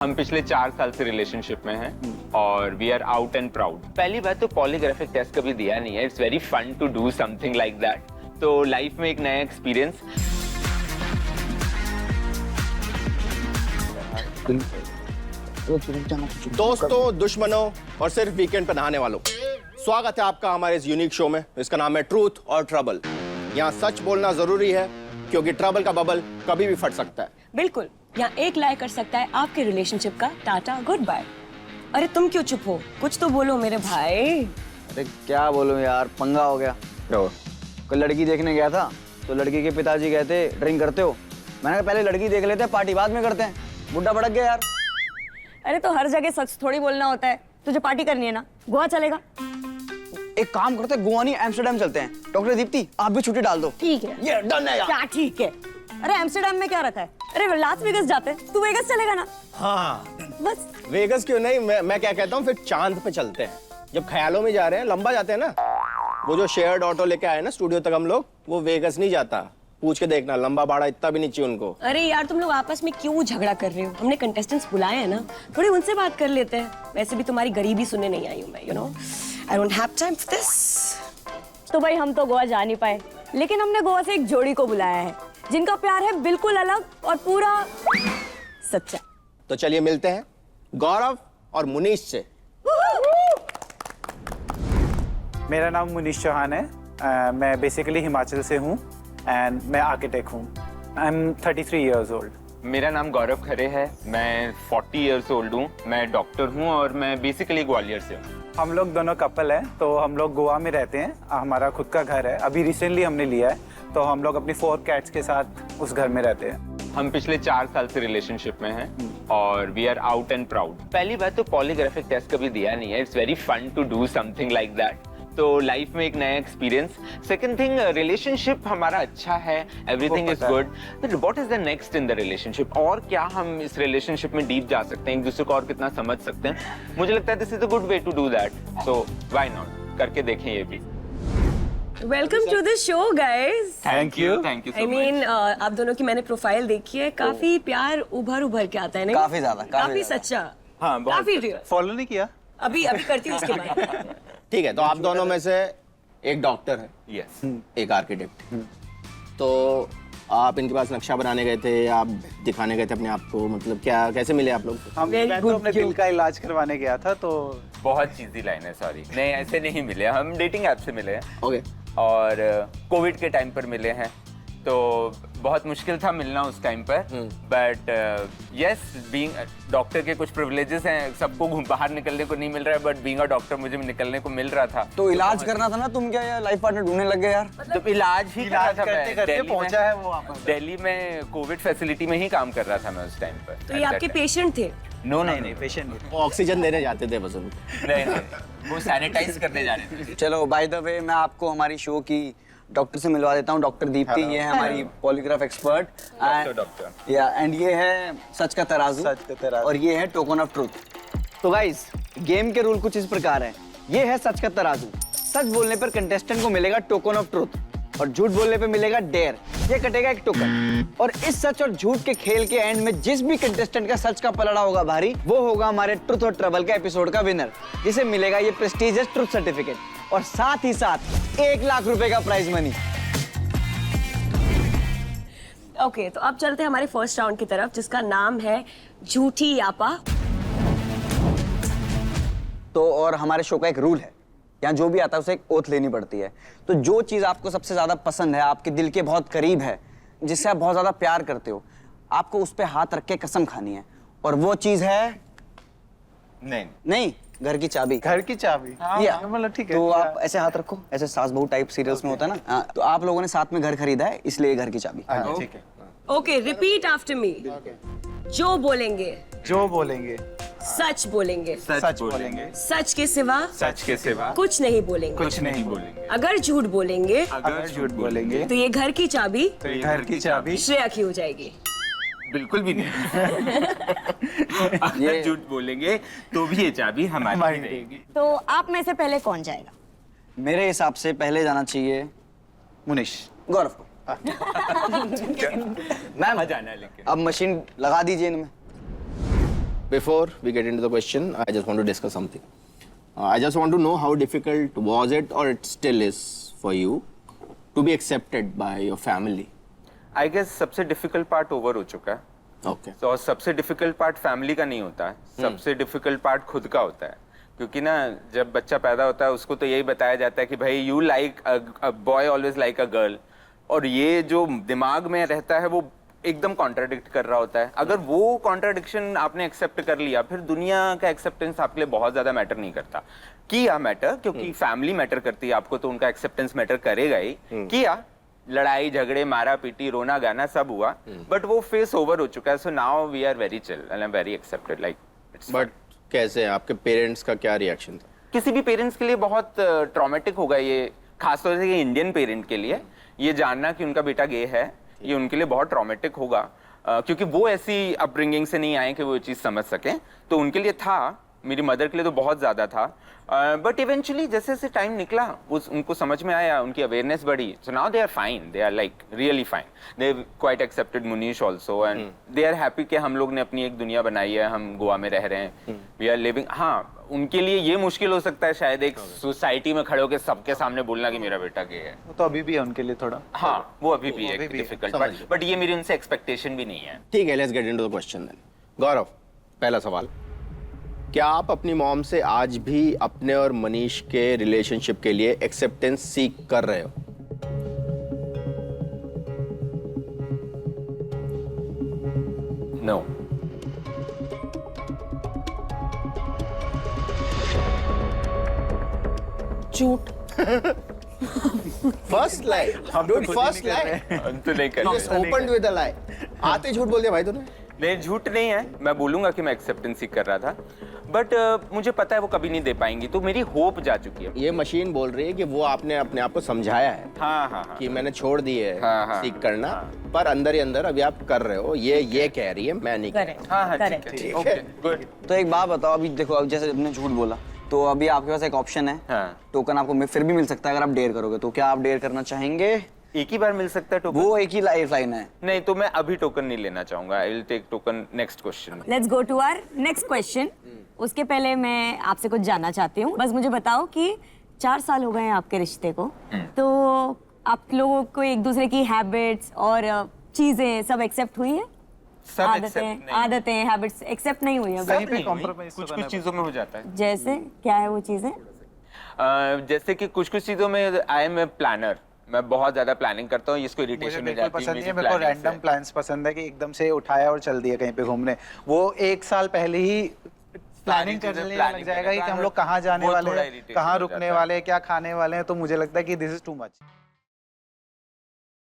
हम पिछले 4 साल से रिलेशनशिप में हैं और we are out and proud. पहली बात तो पॉलीग्राफिक टेस्ट कभी दिया नहीं है। It's very fun to do something like that. तो लाइफ में एक नया एक्सपीरियंस। दोस्तों, दुश्मनों और सिर्फ वीकेंड पर नहाने वालों, स्वागत है आपका हमारे इस यूनिक शो में। इसका नाम है ट्रूथ और ट्रबल। यहाँ सच बोलना जरूरी है क्योंकि ट्रबल का बबल कभी भी फट सकता है। बिल्कुल, यहाँ एक लाइक कर सकता है आपके रिलेशनशिप का टाटा गुड बाय। अरे तुम क्यों चुप हो? कुछ तो बोलो मेरे भाई। अरे क्या बोलूं यार, पंगा हो गया। कल लड़की देखने गया था तो लड़की के पिताजी कहते ड्रिंक करते हो। मैंने कहा पहले लड़की देख लेते हैं, पार्टी बाद में करते हैं। बुड्ढा भड़क गया यार। अरे तो हर जगह सच थोड़ी बोलना होता है। तुझे पार्टी करनी है ना, गोवा चलेगा? एक काम करते हैं, गोवा नहीं एम्स्टर्डम चलते हैं। डॉक्टर दीप्ति आप भी छुट्टी डाल दो। ठीक है, ये डन है यार। क्या ठीक है? अरे एम्स्टर्डम में क्या रखा है? अरे लास वेगस जाते हैं, तू वेगस चलेगा ना? हाँ, बस। वेगस क्यों नहीं, मैं क्या कहता हूँ, फिर चांद पे चलते हैं। जब ख्यालों में जा रहे हैं, लंबा जाते हैं ना। वो जो शेयर्ड ऑटो लेके आए ना स्टूडियो तक हम लोग, वो वेगस नहीं जाता। पूछ के देखना, लंबा बाड़ा इतना भी नहीं चाहिए उनको। अरे यार तुम लोग आपस में क्यों झगड़ा कर रहे हो? हमने कंटेस्टेंट्स बुलाए हैं ना, थोड़ी उनसे बात कर लेते हैं। वैसे भी तुम्हारी गरीबी सुनने नहीं आई हूँ मैं, you know. I don't have time for this. तो भाई हम तो गोवा जा नहीं पाए, लेकिन हमने गोवा से एक जोड़ी को बुलाया है जिनका प्यार है बिल्कुल अलग और पूरा सच्चा। तो चलिए मिलते हैं गौरव और मुनीश से। मेरा नाम मुनीश चौहान है। मैं बेसिकली हिमाचल से हूँ एंड मैं आर्किटेक्ट हूँ। I am 33 years old. मेरा नाम गौरव खरे है। मैं 40 इयर्स ओल्ड हूँ। मैं डॉक्टर हूँ और मैं बेसिकली ग्वालियर से हूँ। हम लोग दोनों कपल हैं, तो हम लोग गोवा में रहते हैं। हमारा खुद का घर है, अभी रिसेंटली हमने लिया है। तो हम लोग अपनी 4 कैट्स के साथ उस घर में रहते हैं। हम पिछले 4 साल से रिलेशनशिप में हैं और we are out and proud. पहली बात तो पॉलीग्राफिक टेस्ट कभी दिया नहीं है। It's very fun to do something like that. तो लाइफ में एक नया एक्सपीरियंस। सेकंड थिंग, रिलेशनशिप हमारा अच्छा है, everything is good. But what is the next in the relationship? और क्या हम इस रिलेशनशिप में डीप जा सकते हैं, एक दूसरे को और कितना समझ सकते हैं? मुझे लगता है this is a good way to do that. So why not, करके देखें ये भी। Welcome to the show guys. Thank you so I mean, आप दोनों की मैंने प्रोफाइल देखी है, काफी प्यार उभर के आता है नहीं? काफी ज्यादा, काफी सच्चा। हाँ, बहुत काफी रियल। फॉलो नहीं किया? अभी करती हूँ उसके बाद। ठीक है, तो आप दोनों में से एक डॉक्टर है, यस। एक आर्किटेक्ट। तो आप इनके पास नक्शा बनाने गए थे, आप दिखाने गए थे अपने आप को, मतलब क्या, कैसे मिले आप लोग? मैं तो अपने दिल का इलाज करवाने गया था। तो बहुत चीज़ी लाइन है, सॉरी। नहीं, ऐसे नहीं मिले हम, डेटिंग ऐप से मिले हैं। ओके। और कोविड के टाइम पर मिले हैं, तो बहुत मुश्किल था मिलना उस टाइम पर। बट यस, बीइंग डॉक्टर के कुछ प्रिविलेजेस हैं। सबको बाहर निकलने को नहीं मिल रहा है, बट बीइंग अ डॉक्टर मुझे निकलने को मिल रहा था। तो इलाज करना था ना, तुम क्या लाइफ पार्टनर ढूंढने लग गए यार? तो इलाज ही कर रहा था मैं। करते दिल्ली पहुंचा में- है वो वापस। दिल्ली में कोविड फैसिलिटी में ही काम कर रहा था मैं उस टाइम पर। तो ये आपके पेशेंट थे? नो, नहीं पेशेंट वो ऑक्सीजन देने जाते थे बस उनको। नहीं, वो सैनिटाइज करने जा रहे थे। चलो बाय द वे, मैं आपको हमारी शो की डॉक्टर से मिलवा देता हूँ। डॉक्टर दीप्ति, ये है हमारी पॉलीग्राफ एक्सपर्ट। डॉक्टर। या एंड ये है सच का तराजू। सच का तराजू। और ये है टोकन ऑफ ट्रूथ। तो गाइस, गेम के रूल कुछ इस प्रकार हैं। ये है सच का तराजू। सच बोलने पर कंटेस्टेंट को मिलेगा टोकन ऑफ ट्रूथ और झूठ बोलने पे मिलेगा डेयर। ये कटेगा एक टोकन। और इस सच और झूठ के खेल के एंड में जिस भी कंटेस्टेंट का सच का पलड़ा होगा भारी, वो होगा हमारे ट्रूथ और ट्रबल का एपिसोड का विनर, जिसे मिलेगा ये प्रेस्टीजियस ट्रूथ सर्टिफिकेट और साथ ही साथ 1 लाख रुपए का प्राइज मनी। ओके, तो अब चलते हैं हमारे फर्स्ट राउंड की तरफ, जिसका नाम है झूठी यापा। तो और हमारे शो का एक रूल है, यहाँ जो भी आता है उसे एक ओथ लेनी पड़ती है। तो जो चीज आपको सबसे ज्यादा पसंद है, आपके दिल के बहुत करीब है, जिससे आप बहुत ज्यादा प्यार करते हो, आपको उस पे हाथ रख के कसम खानी है। और वो चीज है नहीं, घर की चाबी। घर की चाबी। या मतलब ठीक है। तो आप ऐसे हाथ रखो, ऐसे सास बहू टाइप सीरियल्स में होता है ना। हाँ, तो आप लोगों ने साथ में घर खरीदा है, इसलिए घर की चाबी। ठीक है। Okay, repeat after me. जो बोलेंगे जो बोलेंगे सच बोलेंगे, सच बोलेंगे, सच के सिवा सच के सिवा कुछ नहीं बोलेंगे। कुछ नहीं बोलेंगे। अगर झूठ बोलेंगे अगर झूठ बोलेंगे तो ये घर की चाबी तो घर की चाबी श्रेया की हो जाएगी। बिल्कुल भी नहीं। अगर झूठ बोलेंगे तो भी ये चाबी हमारी रहेगी। तो आप में से पहले कौन जाएगा? मेरे हिसाब से पहले जाना चाहिए मुनीश। गौरव को। मैम मजा आना है लेकिन। अब मशीन लगा दीजिए इनमें। before we get into the question, I just want to discuss something. I just want to know how difficult was it, or it still is for you, to be accepted by your family. I guess सबसे difficult part over हो चुका है। Okay. तो सबसे difficult part family का नहीं होता है, सबसे डिफिकल्ट पार्ट खुद का होता है। क्योंकि ना जब बच्चा पैदा होता है उसको तो यही बताया जाता है कि भाई you like a boy always like a girl, और ये जो दिमाग में रहता है वो एकदम कॉन्ट्राडिक्ट कर रहा होता है। अगर वो कॉन्ट्राडिक्शन आपने एक्सेप्ट कर लिया, फिर दुनिया का एक्सेप्टेंस आपके लिए बहुत ज्यादा मैटर नहीं करता। किया मैटर, क्योंकि फैमिली मैटर करती है आपको, तो उनका एक्सेप्टेंस मैटर करेगा ही। किया, लड़ाई झगड़े मारा पीटी रोना गाना सब हुआ, बट वो फेस ओवर हो चुका है। So now we are very chill and I am very accepted, like it's. But कैसे, आपके पेरेंट्स का क्या रिएक्शन था? किसी भी पेरेंट्स के लिए बहुत ट्रॉमेटिक होगा ये, खासतौर से इंडियन पेरेंट के लिए ये जानना कि उनका बेटा गे है, ये उनके लिए बहुत ट्रॉमेटिक होगा। क्योंकि वो ऐसी अपब्रिंगिंग से नहीं आए कि वो ये चीज़ समझ सकें। तो उनके लिए था, मेरी मदर के लिए तो बहुत ज़्यादा था। बट इवेंचुअली जैसे जैसे टाइम निकला उनको समझ में आया, उनकी अवेयरनेस बढ़ी। So now they are fine, they are like really fine. They quite accepted Munish also, and they are happy कि हम लोग ने अपनी एक दुनिया बनाई है, हम गोवा में रह रहे हैं, वी आर लिविंग। हाँ, उनके लिए ये मुश्किल हो सकता है शायद एक सोसाइटी में खड़े होकर सबके सामने बोलना कि मेरा बेटा गे है। वो तो अभी भी है उनके लिए थोड़ा। हाँ, वो अभी भी एक डिफिकल्ट, बट ये मेरी उनसे एक्सपेक्टेशन भी नहीं है। ठीक है, let's get into the question then. Gaurav, पहला सवाल, क्या आप अपनी मॉम से आज भी अपने और मनीष के रिलेशनशिप के लिए एक्सेप्टेंस सीख कर रहे हो? नो। झूठ। फर्स्ट लाई, डूड, फर्स्ट लाई। तो नहीं कर Just opened with a lie. आते ही झूठ बोल दिया भाई तूने। नहीं, झूठ नहीं है, मैं बोलूंगा कि मैं एक्सेप्टेंस सीख कर रहा था, बट मुझे पता है वो कभी नहीं दे पाएंगी, तो मेरी होप जा चुकी है। ये मशीन बोल रही है कि वो आपने अपने आप को समझाया है हाँ हाँ हाँ। कि मैंने छोड़ दी है हाँ, सीख करना, पर अंदर ही अंदर अभी आप कर रहे हो। ये कह रही है, मैं नहीं कह रहा। करेक्ट। हाँ हाँ, ठीक करेक्ट। है, ठीक ओके, है। गुड। तो एक बात बताओ, अभी देखो, अब जैसे आपने झूठ बोला, तो अभी आपके पास एक ऑप्शन है, हाँ। टोकन आपको फिर भी मिल सकता है अगर आप डेयर करोगे। तो क्या आप डेयर करना चाहेंगे? एक ही बार मिल सकता है टोकन? वो एक ही लाइफ लाइन है। नहीं, तो मैं अभी टोकन नहीं लेना चाहूंगा। I will take token next question में। Let's go to our next question. उसके पहले मैं आपसे कुछ जानना चाहती हूँ। बस मुझे बताओ कि 4 साल हो गए हैं आपके रिश्ते को, तो आप लोगों को एक दूसरे की हैबिट्स और चीजें सब एक्सेप्ट हुई है? सब accept नहीं। आदतें हैबिट्स एक्सेप्ट नहीं हुई है? कहीं पे नहीं हुई, compromise तो कुछ करना कुछ चीजों में हो जाता है। जैसे क्या है वो चीजें? जैसे कि कुछ कुछ चीजों में आई एम ए प्लानर, मैं बहुत ज्यादा प्लानिंग करता हूँ, इसको मुझे इरिटेशन हो बिल्कुल जाती पसंद नहीं है। मुझे मेरे को planning से। रैंडम प्लान्स पसंद है कि एकदम से उठाया और चल दिया कहीं पे घूमने। वो 1 साल पहले ही प्लानिंग चीजें करने planning लग जाएगा करने कि हम का लोग कहाँ जाने वो वाले थोड़ा हैं, irritation कहाँ हो रुकने जाता है। वाले हैं, क्या खाने वाले हैं। तो मुझे लगता है कि दिस इज टू मच।